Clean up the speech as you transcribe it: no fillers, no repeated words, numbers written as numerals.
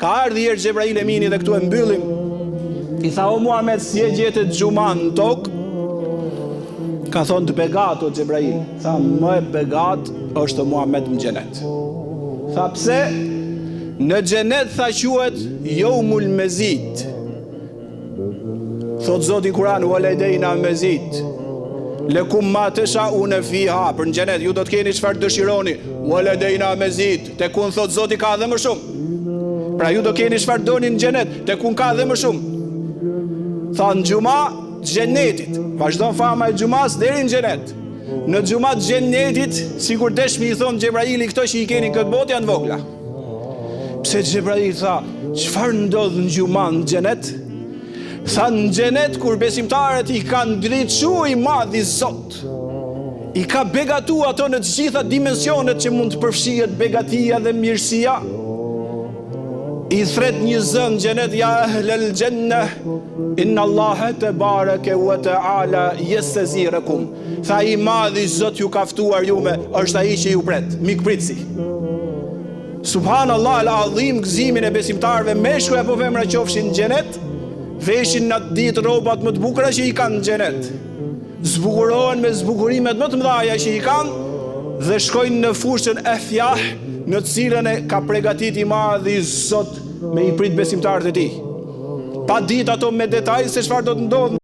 Ka ardhi herë Xhebrail Emini dhe këtu e mbyllim. I tha, o Muhammed, si e gjetet xhuman në tokë? Ka thonë, të begat, o Xhebrail. Tha, më e begat është Muhammed në xhenet. Tha, pse? Në xhenet, tha, quhet Yawmul Mazid. Thot Zoti Kur'an, waladejna mazid. Lekum ma tashauna fiha, për në xhenet ju do të keni çfarë dëshironi. Waladejna mazid. Tekun thot Zoti ka dhe më shumë. Pra ju do keni çfarë doni në xhenet, tekun ka dhe më shumë. Tha në xhuma xhenetit. Vazhdon fama e xumas deri në xhenet. Në xumat xhenetit, sikur deshmi i thon Xhebraili, këto që i keni këtë botë janë vogla. Pse Xhebraili tha, çfarë ndodh në xhuma në xhenet? Tha, në xhenet kur besimtarët i kanë drejtësu i madhi Zot, i ka begatu ato në të gjitha dimensionet që mund të përfshihet begatia dhe mirësia. I thret një zë në xhenet, ja ahlal janna inna Allaha tebaraka wa taala yastazirakum. Tha, i madhi Zot ju ka ftuar jume, është ai që ju pret, mikpritsi. Subhanallahu al-azim, gëzimin e besimtarëve, meshkuj apo femra qofshin në xhenet, veshin në atë ditë rrobat më të bukura që i kanë në xhenet. Zbukurohen me zbukurimet më të mëdha që i kanë dhe shkojnë në fushën e fjah, në të cilën e ka përgatitur i madhi Zot me i prit besimtarët e tij. Pa ditë ato me detaj se çfarë do të ndodhë.